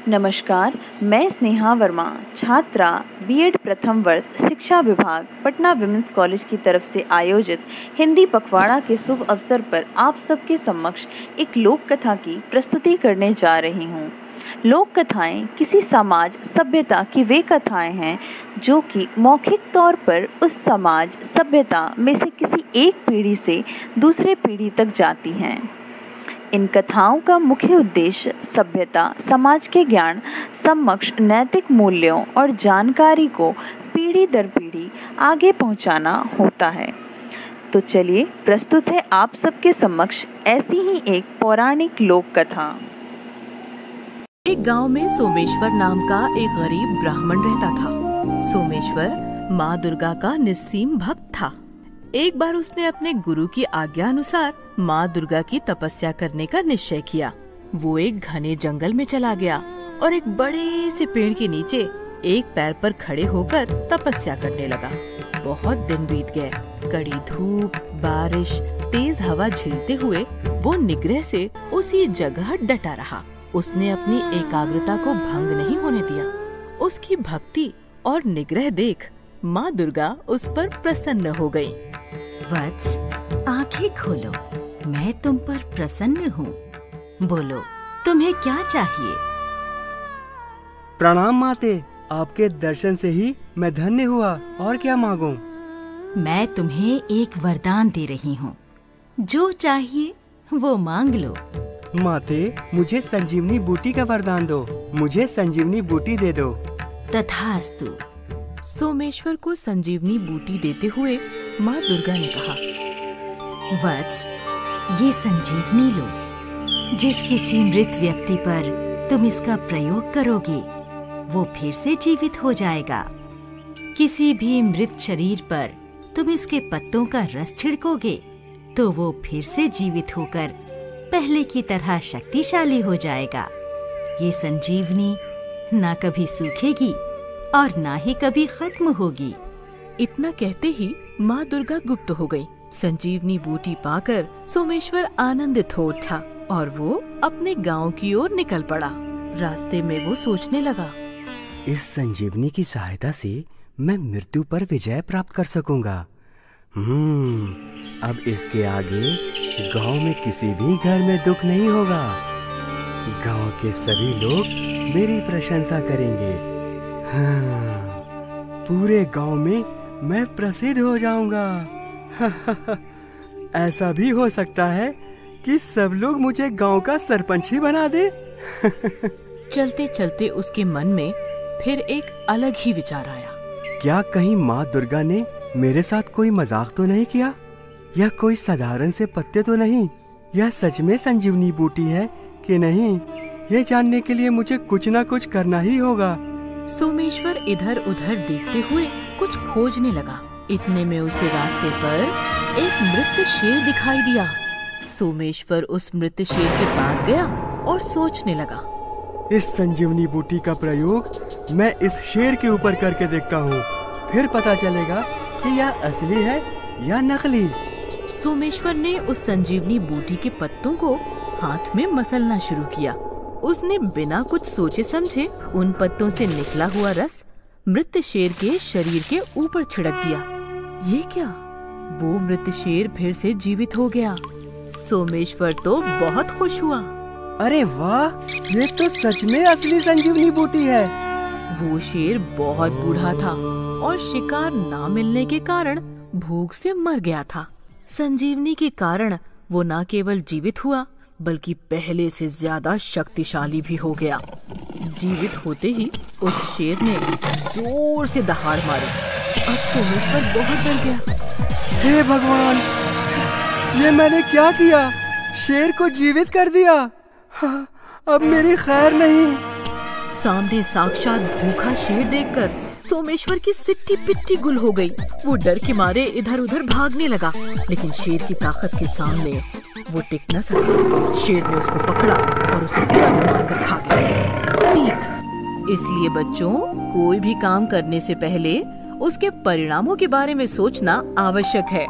नमस्कार, मैं स्नेहा वर्मा, छात्रा बीएड प्रथम वर्ष शिक्षा विभाग पटना विमेंस कॉलेज की तरफ से आयोजित हिंदी पखवाड़ा के शुभ अवसर पर आप सबके समक्ष एक लोक कथा की प्रस्तुति करने जा रही हूँ। लोक कथाएं किसी समाज सभ्यता की वे कथाएं हैं जो कि मौखिक तौर पर उस समाज सभ्यता में से किसी एक पीढ़ी से दूसरे पीढ़ी तक जाती हैं। इन कथाओं का मुख्य उद्देश्य सभ्यता, समाज के ज्ञान, समक्ष नैतिक मूल्यों और जानकारी को पीढ़ी दर पीढ़ी आगे पहुंचाना होता है। तो चलिए प्रस्तुत है आप सबके समक्ष ऐसी ही एक पौराणिक लोक कथा। एक गांव में सोमेश्वर नाम का एक गरीब ब्राह्मण रहता था। सोमेश्वर माँ दुर्गा का निस्सीम भक्त था। एक बार उसने अपने गुरु की आज्ञा अनुसार माँ दुर्गा की तपस्या करने का निश्चय किया। वो एक घने जंगल में चला गया और एक बड़े से पेड़ के नीचे एक पैर पर खड़े होकर तपस्या करने लगा। बहुत दिन बीत गए। कड़ी धूप, बारिश, तेज हवा झेलते हुए वो निग्रह से उसी जगह डटा रहा। उसने अपनी एकाग्रता को भंग नहीं होने दिया। उसकी भक्ति और निग्रह देख माँ दुर्गा उस पर प्रसन्न हो गई। वत्स, आंखें खोलो, मैं तुम पर प्रसन्न हूँ। बोलो, तुम्हें क्या चाहिए? प्रणाम माते, आपके दर्शन से ही मैं धन्य हुआ। और क्या मांगूं? मैं तुम्हें एक वरदान दे रही हूँ। जो चाहिए वो मांग लो। माते, मुझे संजीवनी बूटी का वरदान दो। मुझे संजीवनी बूटी दे दो। तथास्तु। सोमेश्वर को संजीवनी बूटी देते हुए माँ दुर्गा ने कहा, वत्स, ये संजीवनी लो। जिस किसी मृत व्यक्ति पर तुम इसका प्रयोग करोगे वो फिर से जीवित हो जाएगा। किसी भी मृत शरीर पर तुम इसके पत्तों का रस छिड़कोगे तो वो फिर से जीवित होकर पहले की तरह शक्तिशाली हो जाएगा। ये संजीवनी ना कभी सूखेगी और ना ही कभी खत्म होगी। इतना कहते ही माँ दुर्गा गुप्त हो गई। संजीवनी बूटी पाकर सोमेश्वर आनंदित हो उठा और वो अपने गांव की ओर निकल पड़ा। रास्ते में वो सोचने लगा, इस संजीवनी की सहायता से मैं मृत्यु पर विजय प्राप्त कर सकूंगा। अब इसके आगे गांव में किसी भी घर में दुख नहीं होगा। गांव के सभी लोग मेरी प्रशंसा करेंगे। पूरे गांव में मैं प्रसिद्ध हो जाऊंगा। ऐसा भी हो सकता है कि सब लोग मुझे गांव का सरपंच ही बना दे। चलते चलते उसके मन में फिर एक अलग ही विचार आया। क्या कहीं माँ दुर्गा ने मेरे साथ कोई मजाक तो नहीं किया? यह कोई साधारण से पत्ते तो नहीं? यह सच में संजीवनी बूटी है कि नहीं, ये जानने के लिए मुझे कुछ न कुछ करना ही होगा। सोमेश्वर इधर उधर देखते हुए कुछ खोजने लगा। इतने में उसे रास्ते पर एक मृत शेर दिखाई दिया। सोमेश्वर उस मृत शेर के पास गया और सोचने लगा, इस संजीवनी बूटी का प्रयोग मैं इस शेर के ऊपर करके देखता हूँ। फिर पता चलेगा कि यह असली है या नकली। सोमेश्वर ने उस संजीवनी बूटी के पत्तों को हाथ में मसलना शुरू किया। उसने बिना कुछ सोचे समझे उन पत्तों से निकला हुआ रस मृत शेर के शरीर के ऊपर छिड़क दिया। ये क्या? वो मृत शेर फिर से जीवित हो गया। सोमेश्वर तो बहुत खुश हुआ। अरे वाह, ये तो सच में असली संजीवनी बूटी है। वो शेर बहुत बूढ़ा था और शिकार ना मिलने के कारण भूख से मर गया था। संजीवनी के कारण वो न केवल जीवित हुआ बल्कि पहले से ज्यादा शक्तिशाली भी हो गया। जीवित होते ही उस शेर ने जोर से दहाड़ मारी। अब सोमेश्वर बहुत डर गया। हे भगवान, ये मैंने क्या किया? शेर को जीवित कर दिया। अब मेरी खैर नहीं। सामने साक्षात भूखा शेर देखकर सोमेश्वर की सिट्टी पिट्टी गुल हो गई। वो डर के मारे इधर उधर भागने लगा, लेकिन शेर की ताकत के सामने वो टिक न सका। शेर ने उसको पकड़ा और उसे तुरंत मारकर खा गया। सीख, इसलिए बच्चों, कोई भी काम करने से पहले उसके परिणामों के बारे में सोचना आवश्यक है।